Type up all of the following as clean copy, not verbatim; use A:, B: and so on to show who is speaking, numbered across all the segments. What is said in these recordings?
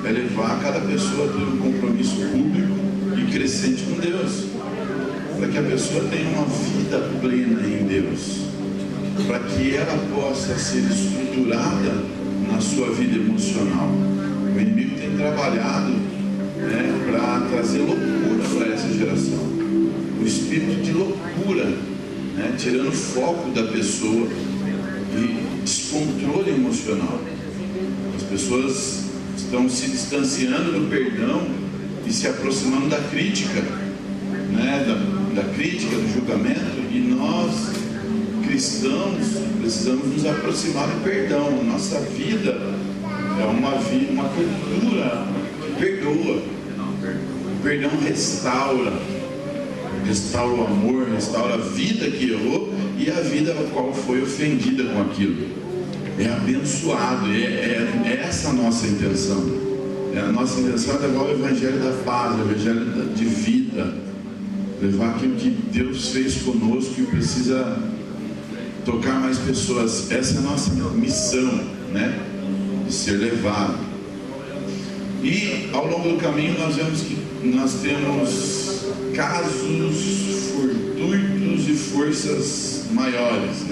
A: é levar cada pessoa a ter um compromisso público e crescente com Deus, para que a pessoa tenha uma vida plena em Deus, para que ela possa ser estruturada na sua vida emocional. O inimigo tem trabalhado, para trazer loucura para essa geração, o espírito de loucura, tirando o foco da pessoa e descontrole emocional. As pessoas estão se distanciando do perdão e se aproximando da crítica, da crítica, do julgamento, e nós, cristãos, precisamos nos aproximar do perdão. Nossa vida é uma cultura que perdoa. O perdão restaura o amor, restaura a vida que errou e a vida a qual foi ofendida com aquilo. É abençoado, é essa a nossa intenção. A nossa intenção é levar o evangelho da paz, o evangelho de vida, levar aquilo que Deus fez conosco e precisa tocar mais pessoas. Essa é a nossa missão, de ser levado. E ao longo do caminho nós vemos que nós temos casos fortuitos e forças maiores,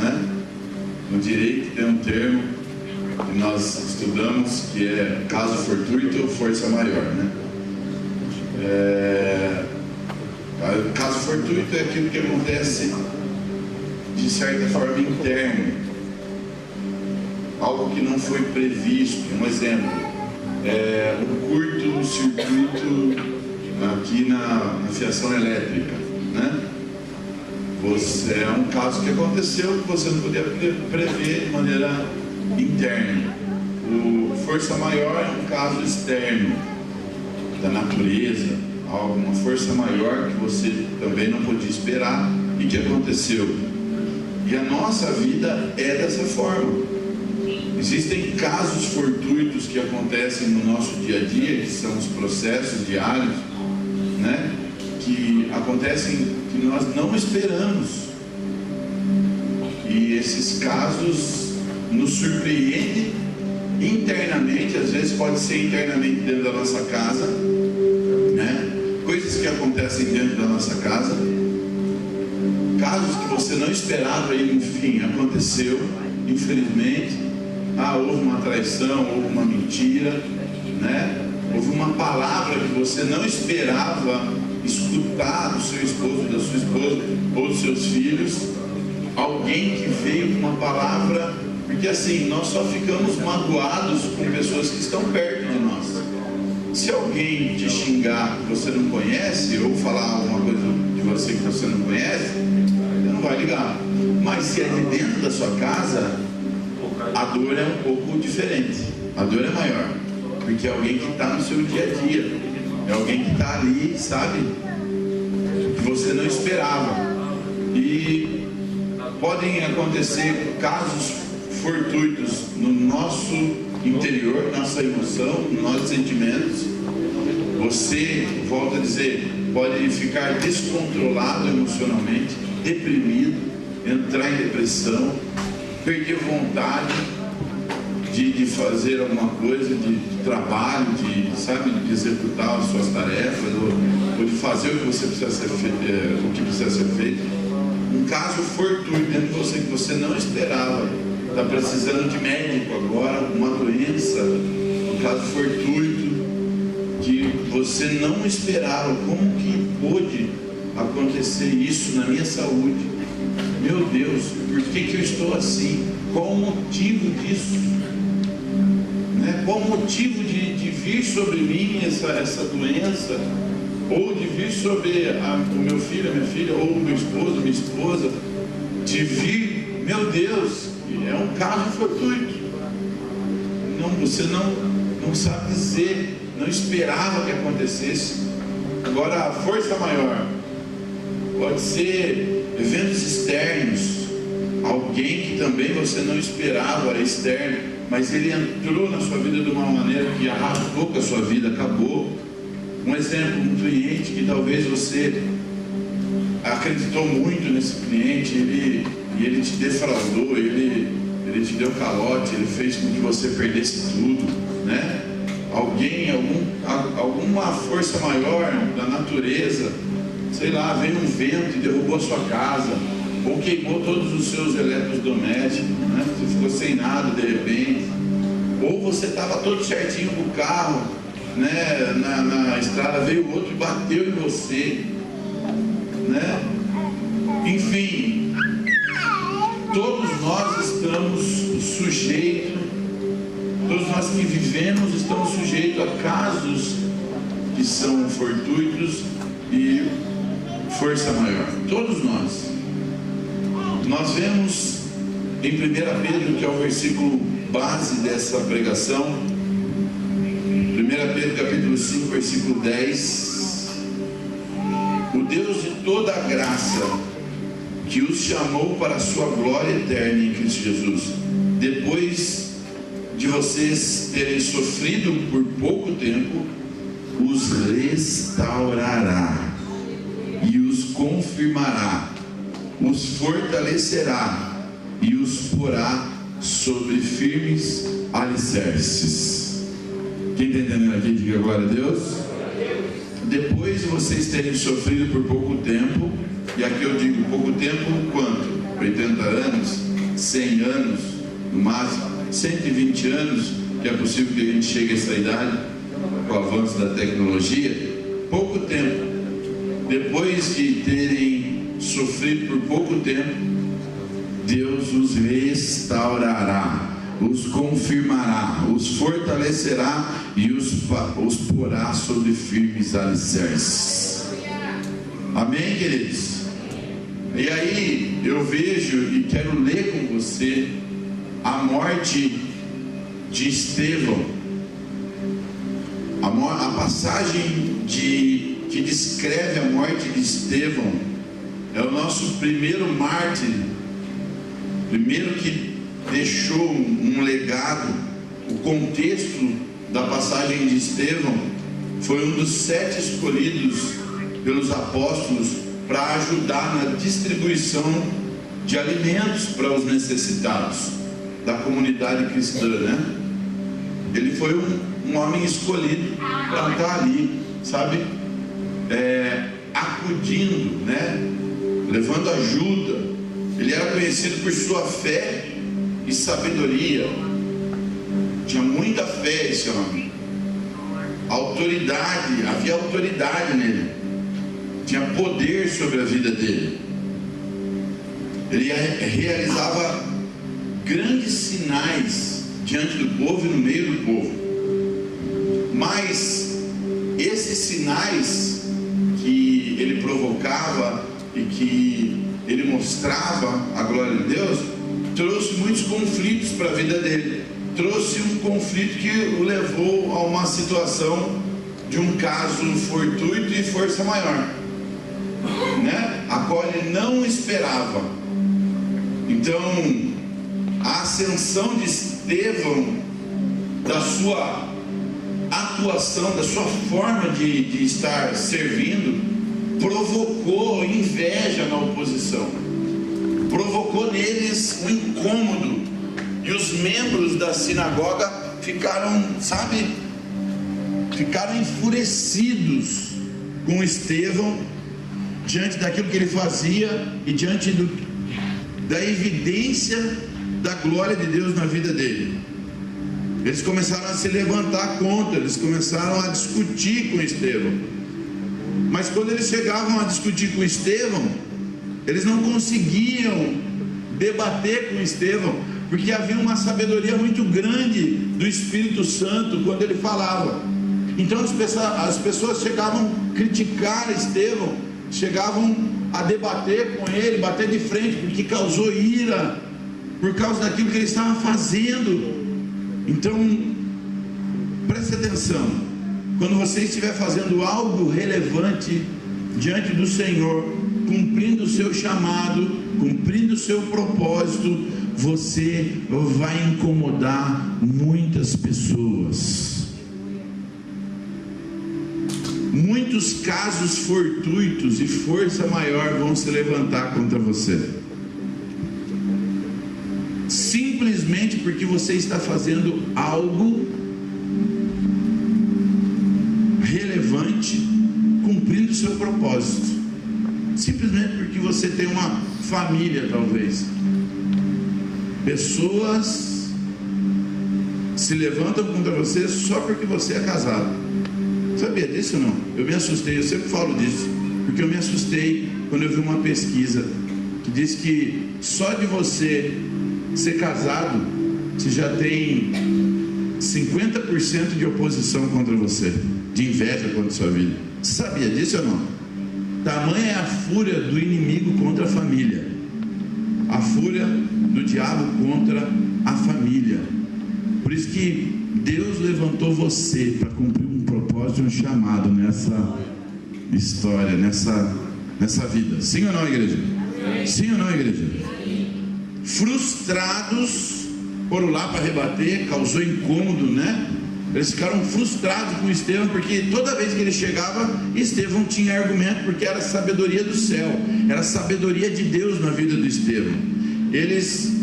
A: No direito tem um termo que nós estudamos que é caso fortuito ou força maior, Caso fortuito é aquilo que acontece de certa forma interno, algo que não foi previsto. Um exemplo, um curto-circuito aqui na fiação elétrica, É um caso que aconteceu que você não podia prever de maneira interna. O força maior é um caso externo, da natureza, uma força maior que você também não podia esperar e que aconteceu. E a nossa vida é dessa forma. Existem casos fortuitos que acontecem no nosso dia a dia, que são os processos diários, que acontecem que nós não esperamos. E esses casos nos surpreendem internamente, às vezes pode ser internamente dentro da nossa casa, coisas que acontecem dentro da nossa casa, casos que você não esperava e enfim, aconteceu, infelizmente. Houve uma traição, houve uma mentira, houve uma palavra que você não esperava escutar do seu esposo, da sua esposa ou dos seus filhos, alguém que veio com uma palavra, porque assim, nós só ficamos magoados com pessoas que estão perto de nós. Se alguém te xingar que você não conhece, ou falar alguma coisa de você que você não conhece, você não vai ligar. Mas se é de dentro da sua casa, a dor é um pouco diferente, a dor é maior, porque é alguém que está no seu dia a dia, é alguém que está ali, sabe, que você não esperava. E podem acontecer casos fortuitos no nosso interior, nossa emoção, nos nossos sentimentos. Você, volto a dizer, pode ficar descontrolado emocionalmente, deprimido, entrar em depressão, perder vontade de fazer alguma coisa, de trabalho, de executar as suas tarefas, ou de fazer o que você precisa ser feito, o que precisa ser feito. Um caso fortuito dentro de você que você não esperava, está precisando de médico agora, uma doença, um caso fortuito que você não esperava. Como que pôde acontecer isso na minha saúde? Meu Deus, por que eu estou assim? Qual o motivo disso? Qual o motivo de vir sobre mim essa doença? Ou de vir sobre o meu filho, a minha filha, ou o meu esposo, minha esposa? De vir, meu Deus, é um caso fortuito. Você não sabe dizer, não esperava que acontecesse. Agora, a força maior pode ser eventos externos, alguém que também você não esperava, externo, mas ele entrou na sua vida de uma maneira que arrastou com a sua vida, acabou. Um exemplo, um cliente que talvez você acreditou muito nesse cliente, ele te defraudou, ele te deu calote, ele fez com que você perdesse tudo, alguém, algum alguma força maior da natureza, sei lá, veio um vento e derrubou a sua casa, ou queimou todos os seus eletrodomésticos, né? Você ficou sem nada de repente, ou você estava todo certinho com o carro, né? Na estrada veio outro e bateu em você, né? Enfim, todos nós estamos sujeitos, todos nós que vivemos estamos sujeitos a casos que são fortuitos e força maior. Todos nós. Nós vemos em 1 Pedro, que é o versículo base dessa pregação, 1 Pedro capítulo 5, versículo 10: o Deus de toda a graça, que os chamou para a sua glória eterna em Cristo Jesus, depois de vocês terem sofrido por pouco tempo, os restaurará e os confirmará, os fortalecerá e os porá sobre firmes alicerces. Quem está entendendo aqui, diga glória a Deus. Depois de vocês terem sofrido por pouco tempo, e aqui eu digo pouco tempo, quanto? 80 anos, 100 anos, no máximo 120 anos, que é possível que a gente chegue a essa idade com o avanço da tecnologia. Pouco tempo, depois de terem sofrido por pouco tempo, Deus os restaurará, os confirmará, os fortalecerá e os porá sobre firmes alicerces. Amém, queridos? E aí eu vejo e quero ler com você a morte de Estevão, a passagem que descreve a morte de Estevão. É o nosso primeiro mártir, primeiro que deixou um legado. O contexto da passagem de Estevão foi um dos 7 escolhidos pelos apóstolos para ajudar na distribuição de alimentos para os necessitados da comunidade cristã, né? Ele foi um homem escolhido para estar ali, sabe? Acudindo, né? Levando ajuda. Ele era conhecido por sua fé e sabedoria. Tinha muita fé esse homem. Autoridade, havia autoridade nele. Tinha poder sobre a vida dele. Ele realizava grandes sinais diante do povo e no meio do povo. Mas esses sinais que ele provocava e que ele mostrava a glória de Deus, trouxe muitos conflitos para a vida dele. Trouxe um conflito que o levou a uma situação de um caso fortuito e força maior, né? A qual ele não esperava. Então, a ascensão de Estevão, da sua atuação, da sua forma de estar servindo, provocou inveja na oposição, provocou neles um incômodo, e os membros da sinagoga ficaram enfurecidos com Estevão, diante daquilo que ele fazia e diante da evidência da glória de Deus na vida dele. Eles começaram a se levantar contra, eles começaram a discutir com Estevão. Mas quando eles chegavam a discutir com Estevão, eles não conseguiam debater com Estevão, porque havia uma sabedoria muito grande do Espírito Santo quando ele falava. Então as pessoas chegavam a criticar Estevão, chegavam a debater com ele, bater de frente, porque causou ira por causa daquilo que ele estava fazendo. Então preste atenção, quando você estiver fazendo algo relevante diante do Senhor, cumprindo o seu chamado, cumprindo o seu propósito, você vai incomodar muitas pessoas. Muitos casos fortuitos e força maior vão se levantar contra você, simplesmente porque você está fazendo algo propósito, simplesmente porque você tem uma família, talvez. Pessoas se levantam contra você só porque você é casado. Sabia disso ou não? Eu me assustei, eu sempre falo disso, porque eu me assustei quando eu vi uma pesquisa que diz que só de você ser casado, você já tem 50% de oposição contra você, de inveja contra a sua vida. Você sabia disso ou não? Tamanha é a fúria do inimigo contra a família, a fúria do diabo contra a família. Por isso que Deus levantou você para cumprir um propósito, um chamado nessa história, nessa vida. Sim ou não, igreja? Sim ou não, igreja? Frustrados, foram lá para rebater, causou incômodo, né? Eles ficaram frustrados com Estevão, porque toda vez que ele chegava, Estevão tinha argumento, porque era a sabedoria do céu, era a sabedoria de Deus na vida do Estevão. O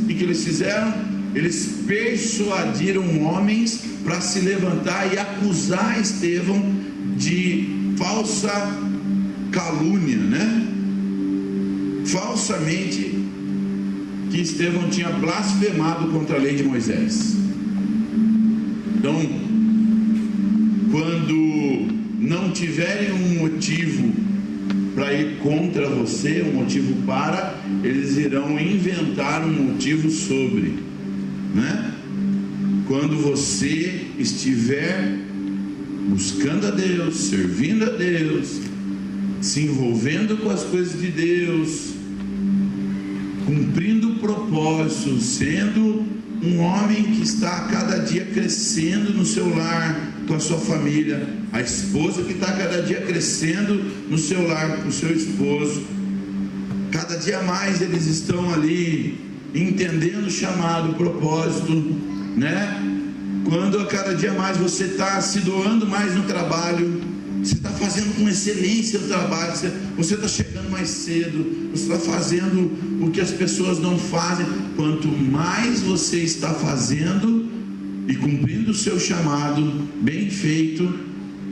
A: que eles fizeram? Eles persuadiram homens para se levantar e acusar Estevão de falsa calúnia, né? Falsamente, que Estevão tinha blasfemado contra a lei de Moisés. Então, quando não tiverem um motivo para ir contra você, um motivo para, eles irão inventar um motivo sobre, né? Quando você estiver buscando a Deus, servindo a Deus, se envolvendo com as coisas de Deus, cumprindo o propósito, sendo um homem que está a cada dia crescendo no seu lar, com a sua família, a esposa que está a cada dia crescendo no seu lar, com o seu esposo, cada dia mais eles estão ali entendendo o chamado, o propósito, né? Quando a cada dia mais você está se doando mais no trabalho, você está fazendo com excelência o trabalho, você está chegando mais cedo, você está fazendo o que as pessoas não fazem. Quanto mais você está fazendo e cumprindo o seu chamado bem feito,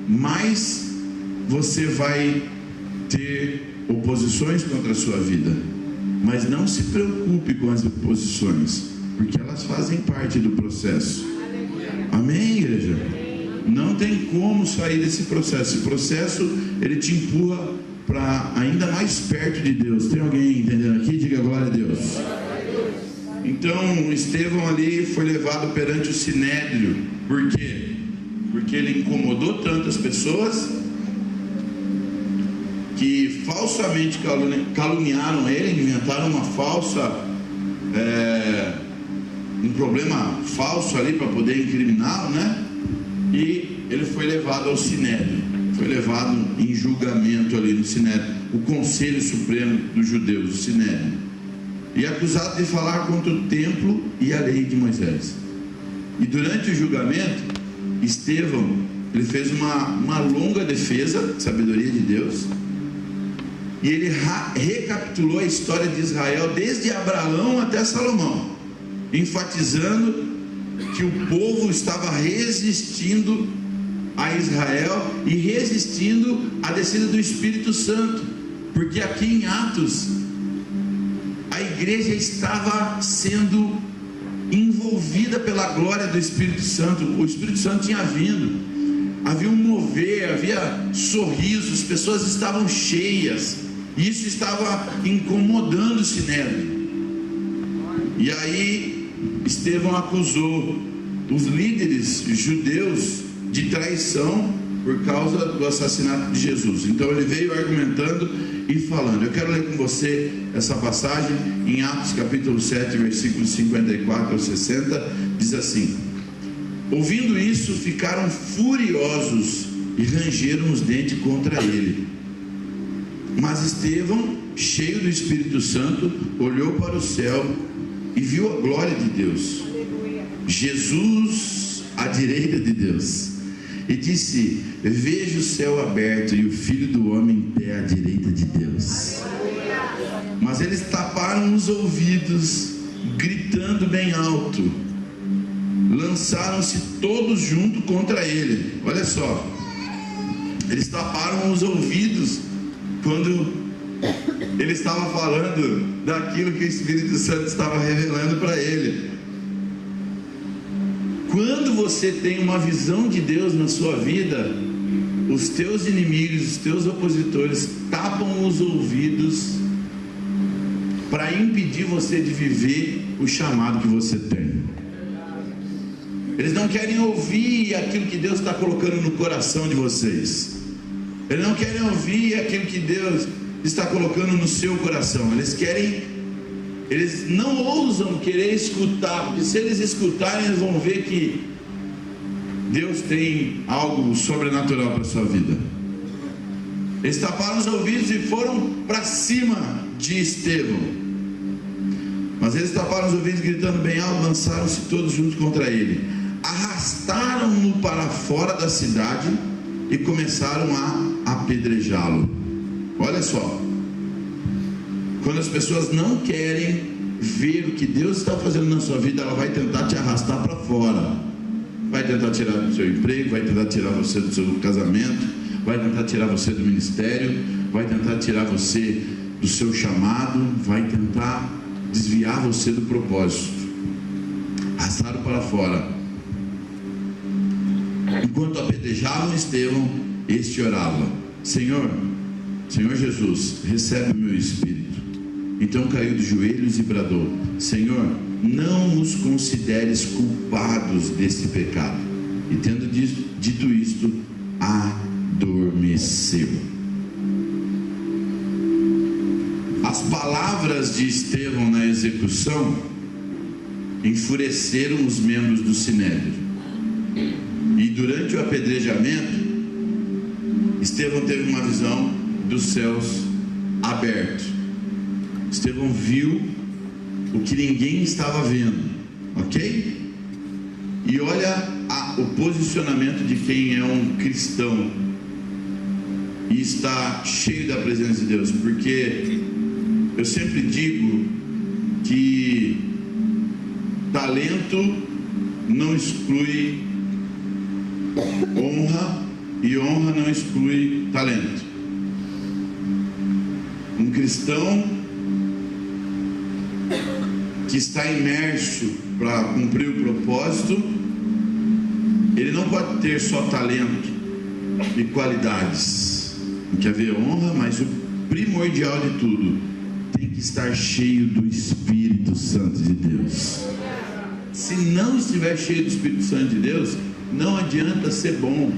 A: mais você vai ter oposições contra a sua vida. Mas não se preocupe com as oposições, porque elas fazem parte do processo. Amém, igreja? Não tem como sair desse processo. Esse processo, ele te empurra para ainda mais perto de Deus. Tem alguém entendendo aqui? Diga glória a Deus. Então, Estevão ali foi levado perante o Sinédrio. Por quê? Porque ele incomodou tantas pessoas que falsamente caluniaram ele, inventaram uma falsa, um problema falso ali para poder incriminá-lo, né? E ele foi levado ao Sinédrio, foi levado em julgamento ali no Sinédrio, o Conselho Supremo dos Judeus, o Sinédrio, e acusado de falar contra o templo e a lei de Moisés. E durante o julgamento, Estevão, ele fez uma longa defesa, sabedoria de Deus, e ele recapitulou a história de Israel desde Abraão até Salomão, enfatizando que o povo estava resistindo a Israel e resistindo à descida do Espírito Santo, porque aqui em Atos a igreja estava sendo envolvida pela glória do Espírito Santo. O Espírito Santo tinha vindo, havia um mover, havia sorrisos, pessoas estavam cheias, e isso estava incomodando o Sinédrio. E aí Estevão acusou os líderes judeus de traição por causa do assassinato de Jesus. Então ele veio argumentando e falando. Eu quero ler com você essa passagem em Atos capítulo 7, versículos 54 ao 60. Diz assim: ouvindo isso, ficaram furiosos e rangeram os dentes contra ele. Mas Estevão, cheio do Espírito Santo, olhou para o céu e viu a glória de Deus, Jesus à direita de Deus, e disse: vejo o céu aberto e o Filho do Homem em pé à direita de Deus. Mas eles taparam os ouvidos, gritando bem alto, lançaram-se todos junto contra ele. Olha só, eles taparam os ouvidos quando ele estava falando daquilo que o Espírito Santo estava revelando para ele. Quando você tem uma visão de Deus na sua vida, os teus inimigos, os teus opositores tapam os ouvidos para impedir você de viver o chamado que você tem. Eles não querem ouvir aquilo que Deus está colocando no coração de vocês. Eles não querem ouvir aquilo que Deus está colocando no seu coração. Eles não ousam querer escutar, porque se eles escutarem, eles vão ver que Deus tem algo sobrenatural para a sua vida. Eles taparam os ouvidos e foram para cima de Estevão. Mas eles taparam os ouvidos, gritando bem alto, lançaram-se todos juntos contra ele. Arrastaram-no para fora da cidade e começaram a apedrejá-lo. Olha só, quando as pessoas não querem ver o que Deus está fazendo na sua vida, ela vai tentar te arrastar para fora. Vai tentar tirar do seu emprego, vai tentar tirar você do seu casamento, vai tentar tirar você do ministério, vai tentar tirar você do seu chamado, vai tentar desviar você do propósito. Arrastaram para fora. Enquanto apedrejavam Estevão, este orava: Senhor Jesus, recebe o meu espírito. Então caiu de joelhos e bradou: Senhor, não os consideres culpados deste pecado. E tendo dito isto, adormeceu. As palavras de Estevão na execução enfureceram os membros do Sinédrio. E durante o apedrejamento, Estevão teve uma visão dos céus abertos. Estevão viu o que ninguém estava vendo, ok? E olha o posicionamento de quem é um cristão e está cheio da presença de Deus, porque eu sempre digo que talento não exclui honra e honra não exclui talento. Um cristão que está imerso para cumprir o propósito, ele não pode ter só talento e qualidades. Tem que haver honra, mas o primordial de tudo, tem que estar cheio do Espírito Santo de Deus. Se não estiver cheio do Espírito Santo de Deus, não adianta ser bom,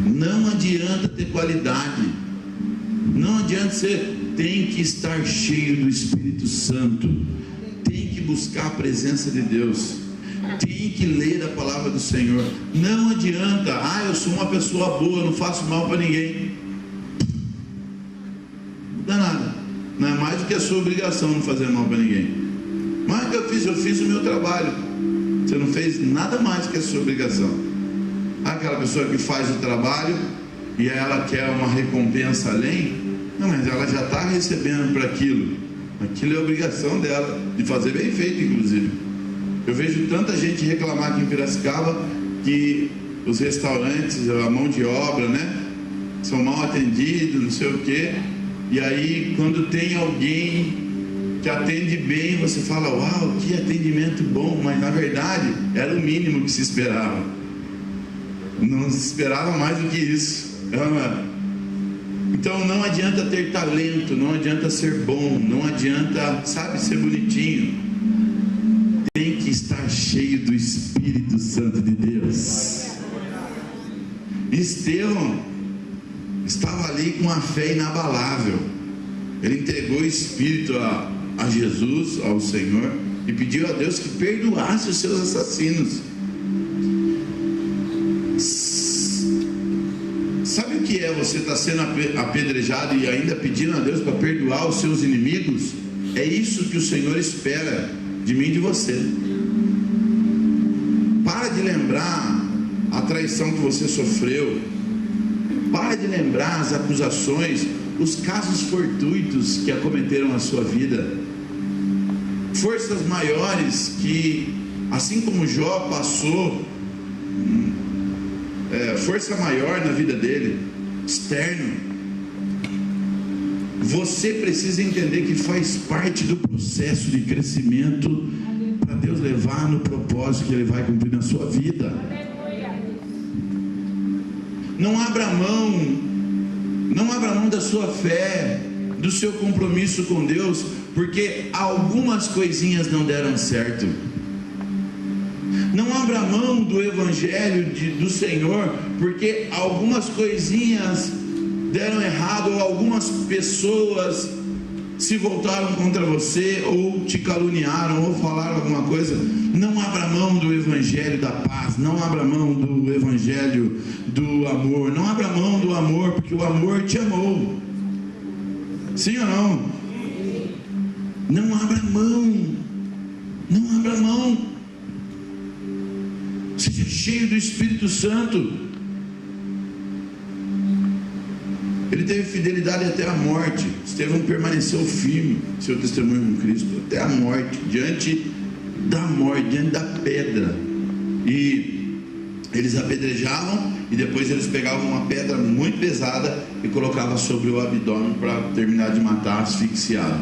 A: não adianta ter qualidade, não adianta ser. Tem que estar cheio do Espírito Santo, tem que buscar a presença de Deus, tem que ler a palavra do Senhor. Não adianta: eu sou uma pessoa boa, não faço mal para ninguém. Não dá nada, não é mais do que a sua obrigação não fazer mal para ninguém. Mas o que eu fiz o meu trabalho. Você não fez nada mais que a sua obrigação. Aquela pessoa que faz o trabalho e ela quer uma recompensa além. Não, mas ela já está recebendo por aquilo. Aquilo é obrigação dela, de fazer bem feito, inclusive. Eu vejo tanta gente reclamar aqui em Piracicaba que os restaurantes, a mão de obra, né, são mal atendidos, não sei o quê. E aí, quando tem alguém que atende bem, você fala: uau, que atendimento bom. Mas na verdade, era o mínimo que se esperava. Não se esperava mais do que isso. Então não adianta ter talento, não adianta ser bom, não adianta, ser bonitinho. Tem que estar cheio do Espírito Santo de Deus. Estevão estava ali com uma fé inabalável. Ele entregou o Espírito a Jesus, ao Senhor, e pediu a Deus que perdoasse os seus assassinos. Sabe o que é você estar sendo apedrejado e ainda pedindo a Deus para perdoar os seus inimigos? É isso que o Senhor espera de mim e de você. Para de lembrar a traição que você sofreu. Para de lembrar as acusações, os casos fortuitos que acometeram a sua vida. Forças maiores que, assim como Jó passou, força maior na vida dele, externo, Você precisa entender que faz parte do processo de crescimento para Deus levar no propósito que Ele vai cumprir na sua vida. Não abra mão da sua fé, do seu compromisso com Deus, porque algumas coisinhas não deram certo. Não abra mão do Evangelho do Senhor, porque algumas coisinhas deram errado, ou algumas pessoas se voltaram contra você, ou te caluniaram, ou falaram alguma coisa. Não abra mão do Evangelho da paz, não abra mão do Evangelho do amor, não abra mão do amor, porque o amor te amou. Sim ou não? Não abra mão, não abra mão. Seja cheio do Espírito Santo. Ele teve fidelidade até a morte. Estevão permaneceu firme, seu testemunho com Cristo, até a morte, diante da morte, diante da pedra. E eles apedrejavam, e depois eles pegavam uma pedra muito pesada e colocavam sobre o abdômen para terminar de matar asfixiado.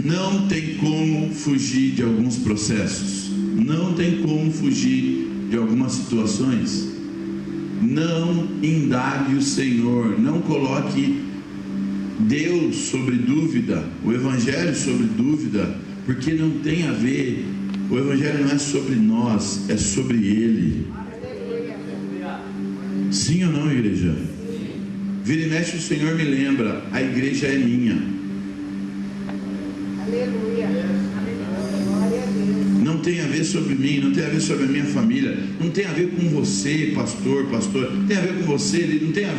A: Não tem como fugir de alguns processos, não tem como fugir de algumas situações. Não indague o Senhor, não coloque Deus sobre dúvida, o Evangelho sobre dúvida, porque não tem a ver. O Evangelho não é sobre nós, é sobre Ele. Sim ou não, igreja? Vira e mexe, o Senhor me lembra, a igreja é minha. Não tem a ver sobre mim, não tem a ver sobre a minha família, não tem a ver com você, pastor, tem a ver com você, ele não tem a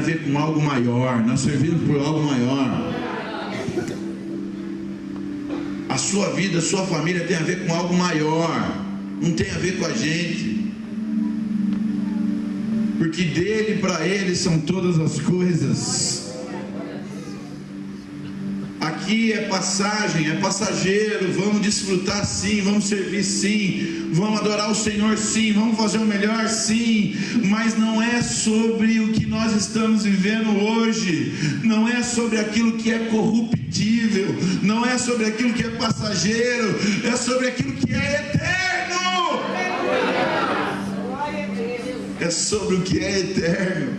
A: ver com algo maior. Nós servimos por algo maior. A sua vida, a sua família tem a ver com algo maior, não tem a ver com a gente, porque dele para ele são todas as coisas. Aqui é passagem, é passageiro. Vamos desfrutar sim, vamos servir sim, vamos adorar o Senhor sim, vamos fazer o melhor sim, mas não é sobre o que nós estamos vivendo hoje, não é sobre aquilo que é corruptível, não é sobre aquilo que é passageiro, é sobre aquilo que é eterno. É sobre o que é eterno.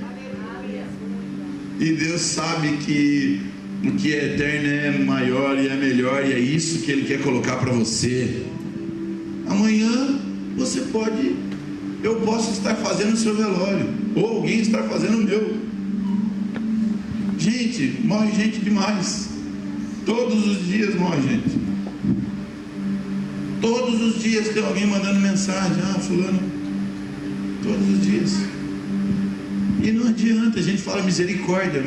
A: E Deus sabe que o que é eterno é maior e é melhor, e é isso que Ele quer colocar para você. Amanhã você pode, eu posso estar fazendo o seu velório, ou alguém estar fazendo o meu. Gente, morre gente demais. Todos os dias morre gente. Todos os dias tem alguém mandando mensagem: ah, fulano. Todos os dias. E não adianta, a gente fala misericórdia,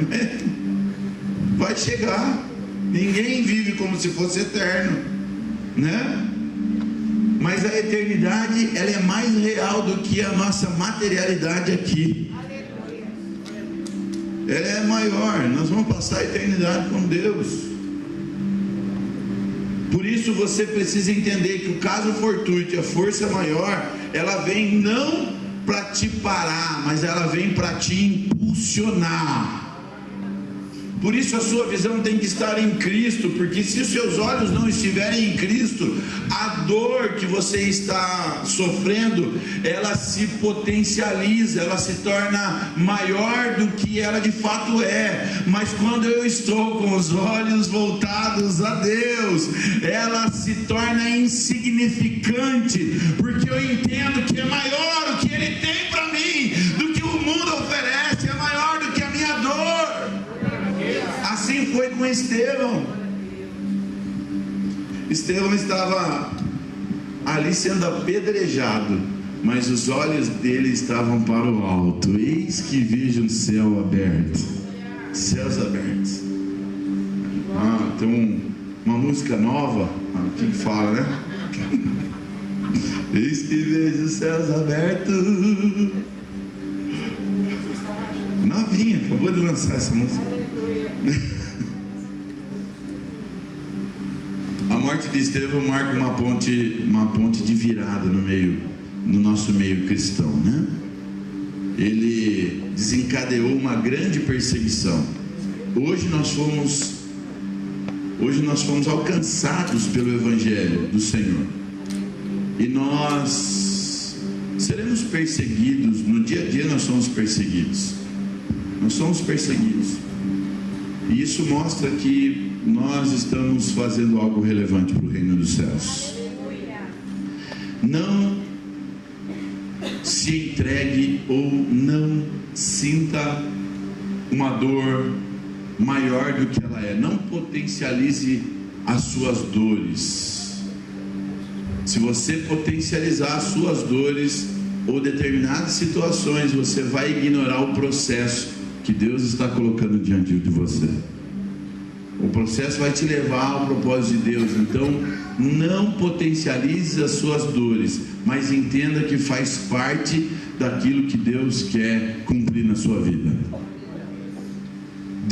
A: vai chegar. Ninguém vive como se fosse eterno, né? Mas a eternidade, ela é mais real do que a nossa materialidade aqui. Ela é maior. Nós vamos passar a eternidade com Deus. Por isso você precisa entender que o caso fortuito, a força maior, ela vem não para te parar, mas ela vem para te impulsionar. Por isso a sua visão tem que estar em Cristo, porque se os seus olhos não estiverem em Cristo, a dor que você está sofrendo, ela se potencializa, ela se torna maior do que ela de fato é. Mas quando eu estou com os olhos voltados a Deus, ela se torna insignificante, porque eu entendo que é maior o que Ele tem para mim do que o mundo oferece, é maior do que a minha dor. Assim foi com Estevão. Estevão estava ali sendo apedrejado, mas os olhos dele estavam para o alto. Eis que vejo o céu aberto. Céus abertos. Ah, tem uma música nova. Quem fala, né? Eis que vejo os céus abertos. Novinha, acabou de lançar essa música. A morte de Estevão marca uma ponte de virada no nosso meio cristão, né? ele desencadeou uma grande perseguição. Hoje nós fomos alcançados pelo Evangelho do Senhor. E nós seremos perseguidos. No dia a dia nós somos perseguidos. Nós somos perseguidos. E isso mostra que nós estamos fazendo algo relevante para o reino dos céus. Não se entregue ou não sinta uma dor maior do que ela é. Não potencialize as suas dores. Se você potencializar as suas dores ou determinadas situações, você vai ignorar o processo que Deus está colocando diante de você. O processo vai te levar ao propósito de Deus. Então, não potencialize as suas dores, mas entenda que faz parte daquilo que Deus quer cumprir na sua vida.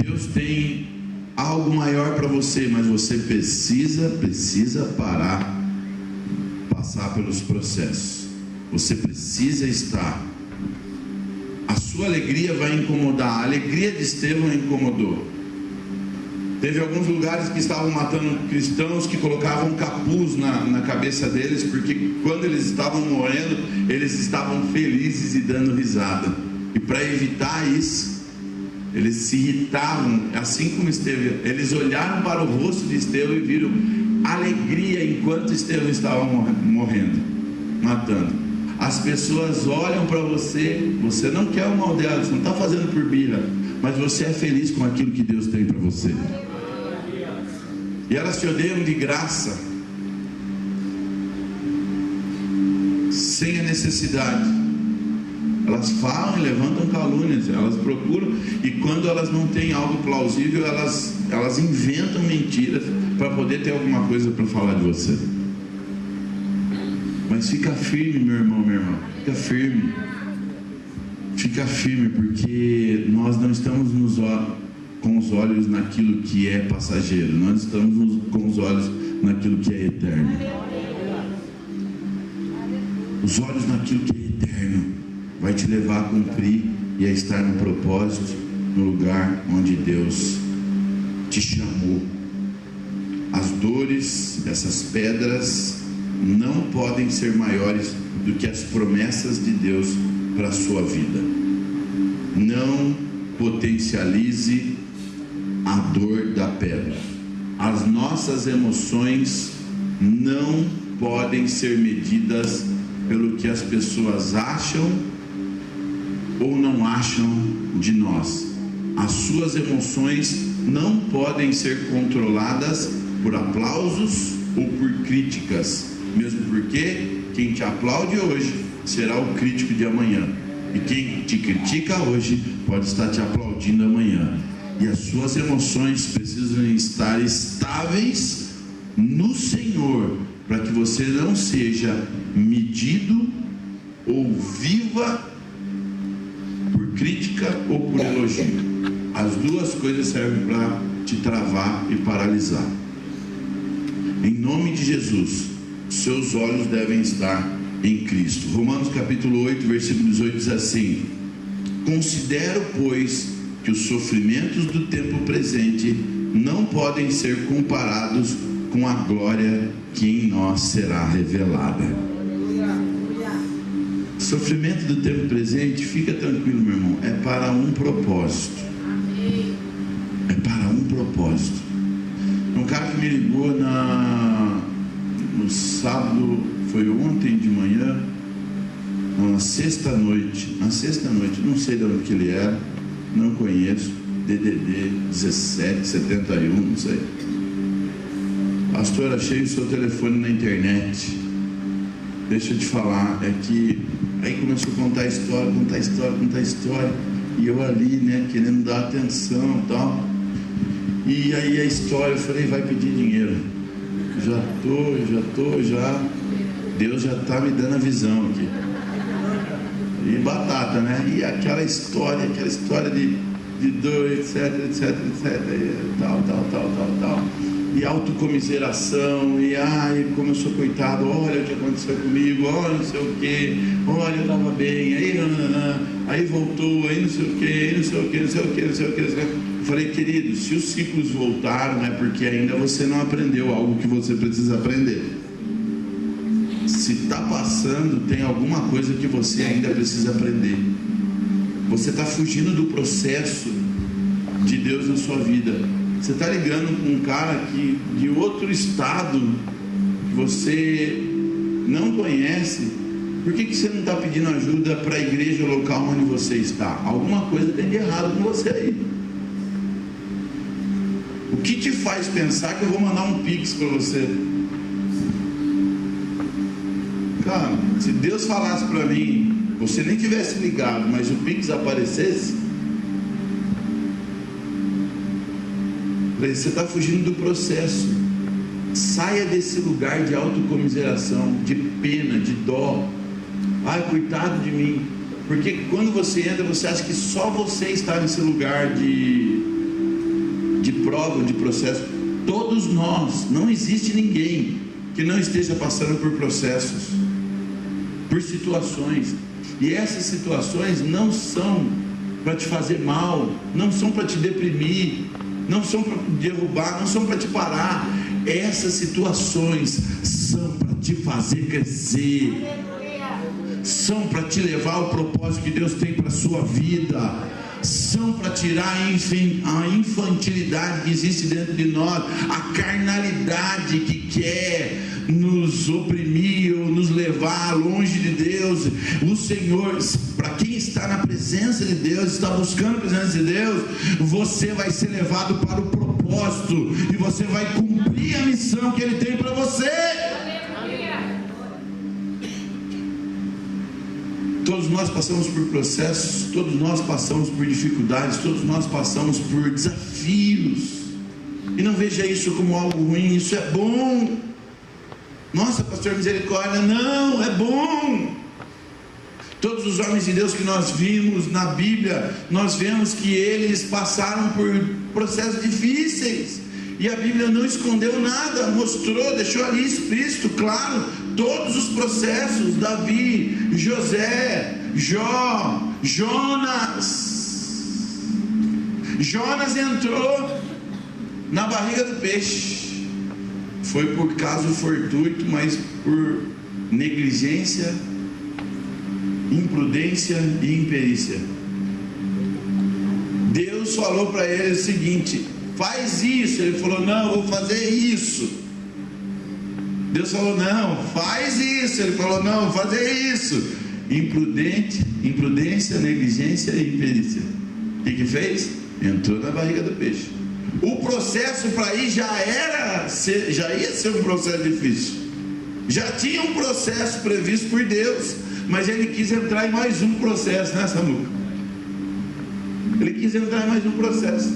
A: Deus tem algo maior para você, mas você precisa parar, passar pelos processos. Você precisa estar. A sua alegria vai incomodar. A alegria de Estevão incomodou. Teve alguns lugares que estavam matando cristãos, que colocavam capuz na cabeça deles, porque quando eles estavam morrendo, eles estavam felizes e dando risada. E para evitar isso, eles se irritavam, assim como Estevão. Eles olharam para o rosto de Estevão e viram alegria enquanto Estevão estava morrendo, matando. As pessoas olham para você, você não quer o mal dela, você não está fazendo por birra, mas você é feliz com aquilo que Deus tem para você. E elas te odeiam de graça, sem a necessidade. Elas falam e levantam calúnias, elas procuram, e quando elas não têm algo plausível, elas inventam mentiras para poder ter alguma coisa para falar de você. Mas fica firme, meu irmão, minha irmã, fica firme. Fica firme, porque nós não estamos com os olhos naquilo que é passageiro, nós estamos com os olhos naquilo que é eterno. Os olhos naquilo que é eterno vai te levar a cumprir e a estar no propósito, no lugar onde Deus te chamou. As dores, essas pedras, não podem ser maiores do que as promessas de Deus para a sua vida. Não potencialize a dor da pedra. As nossas emoções não podem ser medidas pelo que as pessoas acham ou não acham de nós. As suas emoções não podem ser controladas por aplausos ou por críticas, mesmo porque quem te aplaude hoje será o crítico de amanhã, e quem te critica hoje pode estar te aplaudindo amanhã. E as suas emoções precisam estar estáveis no Senhor, para que você não seja medido ou viva por crítica ou por elogio. As duas coisas servem para te travar e paralisar. Em nome de Jesus, seus olhos devem estar em Cristo. Romanos capítulo 8, versículo 18 diz assim: considero, pois, que os sofrimentos do tempo presente não podem ser comparados com a glória que em nós será revelada. O sofrimento do tempo presente, fica tranquilo, meu irmão, é para um propósito. É para um propósito. Um cara que me ligou no sábado, foi ontem de manhã, na sexta noite, não sei de onde que ele era, não conheço, DDD 1771, não sei. Pastor, achei o seu telefone na internet. Deixa eu te falar, é que aí começou a contar história, e eu ali, né, querendo dar atenção e tal. E aí a história, eu falei, vai pedir dinheiro. Já Deus já está me dando a visão aqui. E batata, né? E aquela história de dor, etc, e tal. e autocomiseração, e ai, como eu sou coitado, olha o que aconteceu comigo, olha não sei o que, olha eu estava bem, aí voltou, aí não sei o que, aí não sei o que, não sei o que, não sei o que. Eu falei, querido, se os ciclos voltaram é porque ainda você não aprendeu algo que você precisa aprender. Se está passando, tem alguma coisa que você ainda precisa aprender. Você está fugindo do processo de Deus na sua vida. Você está ligando com um cara de outro estado que você não conhece. Por que você não está pedindo ajuda para a igreja local onde você está? Alguma coisa tem de errado com você aí. O que te faz pensar que eu vou mandar um pix para você? Cara, se Deus falasse para mim, você nem tivesse ligado, mas o pix aparecesse, você está fugindo do processo. Saia desse lugar de autocomiseração, de pena, de dó. Ai, coitado de mim. Porque quando você entra, você acha que só você está nesse lugar de prova, de processo. Todos nós, não existe ninguém que não esteja passando por processos, por situações. E essas situações não são para te fazer mal, não são para te deprimir, não são para te derrubar, não são para te parar. Essas situações são para te fazer crescer, são para te levar ao propósito que Deus tem para a sua vida, são para tirar a infantilidade que existe dentro de nós, a carnalidade que quer nos oprimir ou nos levar longe de Deus. O Senhor, para quem está na presença de Deus, está buscando a presença de Deus, você vai ser levado para o propósito e você vai cumprir a missão que Ele tem para você. Todos nós passamos por processos, todos nós passamos por dificuldades, todos nós passamos por desafios. E não veja isso como algo ruim, isso é bom. Nossa, pastor, misericórdia, não, é bom. Todos os homens de Deus que nós vimos na Bíblia, nós vemos que eles passaram por processos difíceis. E a Bíblia não escondeu nada, mostrou, deixou ali explícito, claro, todos os processos. Davi, José, Jó, Jonas. Jonas entrou na barriga do peixe. Foi por caso fortuito, mas por negligência, imprudência e imperícia. Deus falou para ele o seguinte: faz isso. Ele falou: não, eu vou fazer isso. Deus falou: não, faz isso. Ele falou: não, eu vou fazer isso. Imprudência, negligência e imperícia. O que fez? Entrou na barriga do peixe. O processo para ir já ia ser um processo difícil. Já tinha um processo previsto por Deus, mas ele quis entrar em mais um processo, né, Samuca? Ele quis entrar em mais um processo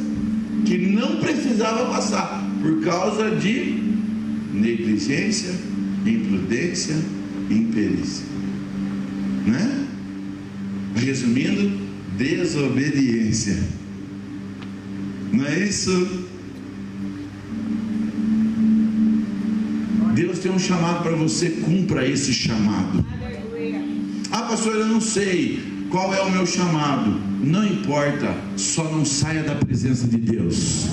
A: que não precisava passar por causa de negligência, imprudência e imperícia, né? Resumindo, desobediência. Não é isso? Deus tem um chamado para você, cumpra esse chamado. Ah, pastor, eu não sei qual é o meu chamado. Não importa, só não saia da presença de Deus.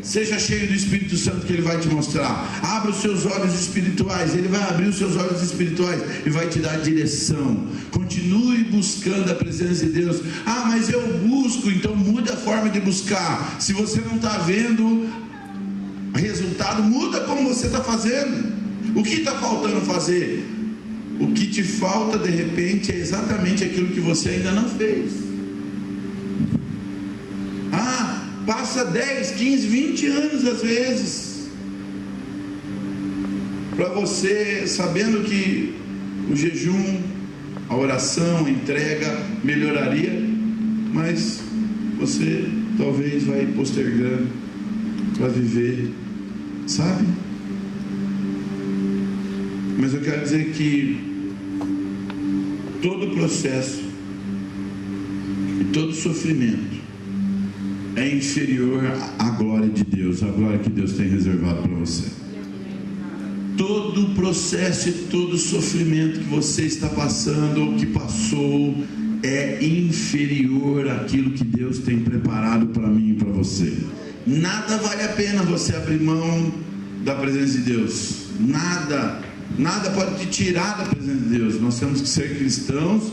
A: Seja cheio do Espírito Santo, que Ele vai te mostrar. Abra os seus olhos espirituais. Ele vai abrir os seus olhos espirituais e vai te dar direção. Continue buscando a presença de Deus. Ah, mas eu busco. Então muda a forma de buscar. Se você não está vendo resultado, muda como você está fazendo. O que está faltando fazer? O que te falta de repente é exatamente aquilo que você ainda não fez. Passa 10, 15, 20 anos às vezes para você, sabendo que o jejum, a oração, a entrega melhoraria, mas você talvez vai postergando para viver, sabe? Mas eu quero dizer que todo processo e todo sofrimento é inferior à glória de Deus, à glória que Deus tem reservado para você. Todo o processo e todo o sofrimento que você está passando ou que passou é inferior àquilo que Deus tem preparado para mim e para você. Nada vale a pena você abrir mão da presença de Deus. Nada pode te tirar da presença de Deus. Nós temos que ser cristãos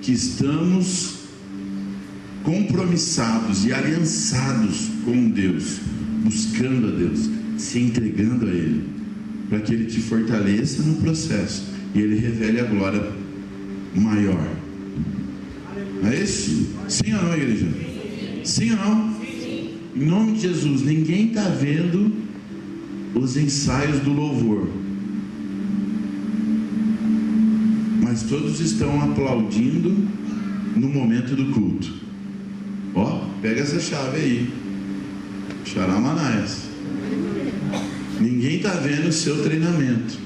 A: que estamos compromissados e aliançados com Deus, buscando a Deus, se entregando a Ele, para que Ele te fortaleça no processo e Ele revele a glória maior. É isso? Sim ou não, igreja? Sim ou não? Em nome de Jesus, ninguém está vendo os ensaios do louvor, mas todos estão aplaudindo no momento do culto. Ó, pega essa chave aí, Xaramanaias. Ninguém está vendo o seu treinamento,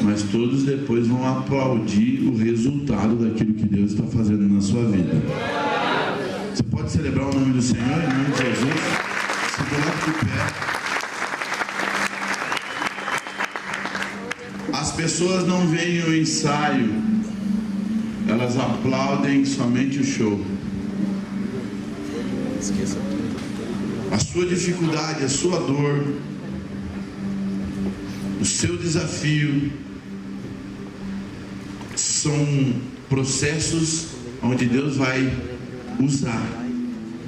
A: mas todos depois vão aplaudir o resultado daquilo que Deus está fazendo na sua vida. Você pode celebrar o nome do Senhor em nome de Jesus. Se coloque de pé. As pessoas não veem o ensaio, elas aplaudem somente o show. A sua dificuldade, a sua dor, o seu desafio são processos onde Deus vai usar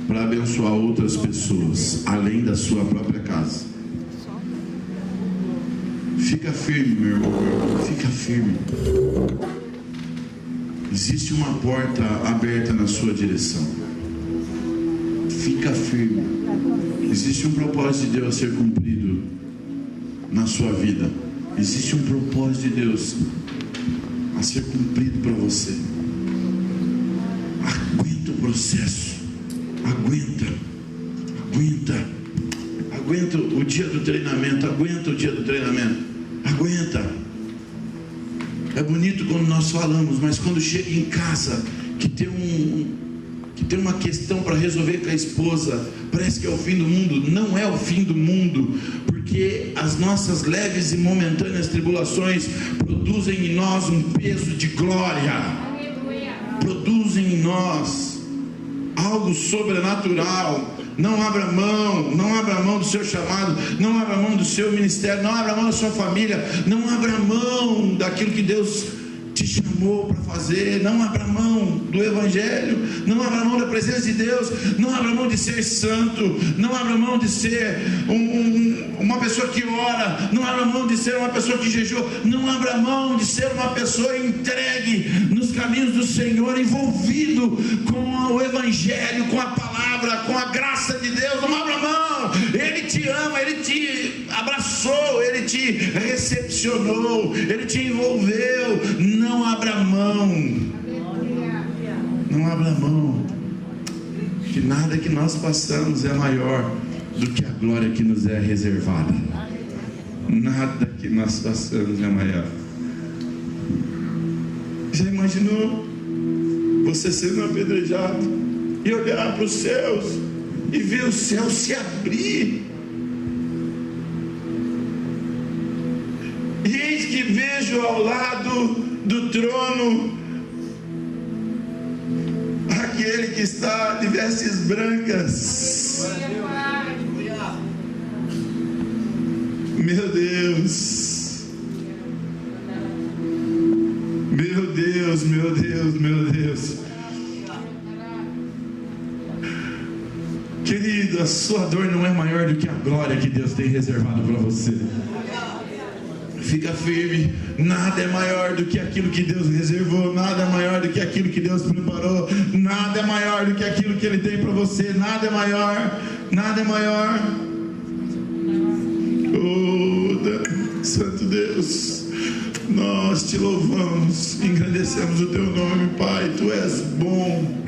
A: para abençoar outras pessoas, além da sua própria casa. Fica firme, meu irmão, fica firme. Existe uma porta aberta na sua direção. Fica firme. Existe um propósito de Deus a ser cumprido na sua vida. Existe um propósito de Deus a ser cumprido para você. Aguenta o processo. Aguenta o dia do treinamento. Aguenta o dia do treinamento. Aguenta. É bonito quando nós falamos, mas quando chega em casa, que tem uma questão para resolver com a esposa, parece que é o fim do mundo. Não é o fim do mundo, porque as nossas leves e momentâneas tribulações produzem em nós um peso de glória. Produzem em nós algo sobrenatural. Não abra mão do seu chamado, não abra mão do seu ministério, não abra mão da sua família, não abra mão daquilo que Deus te chamou para fazer, não abra mão do Evangelho, não abra mão da presença de Deus, não abra mão de ser santo, não abra mão de ser uma pessoa que ora, não abra mão de ser uma pessoa que jejua, não abra mão de ser uma pessoa entregue nos caminhos do Senhor, envolvido com o Evangelho, com a palavra, com a graça de Deus. Não abra mão. Ele te ama, Ele te abraçou, Ele te recepcionou, Ele te envolveu. Não abra mão. Não abra mão. Que nada que nós passamos é maior do que a glória que nos é reservada. Nada que nós passamos é maior. Já imaginou você sendo apedrejado e olhar para os céus e ver o céu se abrir? E eis que vejo ao lado do trono aquele que está de vestes brancas. Meu Deus, meu Deus, meu Deus, meu Deus. Querido, a sua dor não é maior do que a glória que Deus tem reservado para você. Fica firme. Nada é maior do que aquilo que Deus reservou. Nada é maior do que aquilo que Deus preparou. Nada é maior do que aquilo que Ele tem para você. Nada é maior. Nada é maior. Oh, Santo Deus, nós te louvamos, engrandecemos o teu nome, Pai. Tu és bom.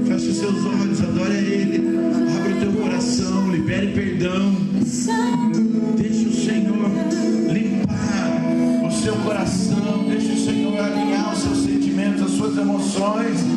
A: Feche os seus olhos, adore a Ele. Abre o teu coração, libere perdão. Deixa o Senhor limpar o seu coração. Deixa o Senhor alinhar os seus sentimentos, as suas emoções.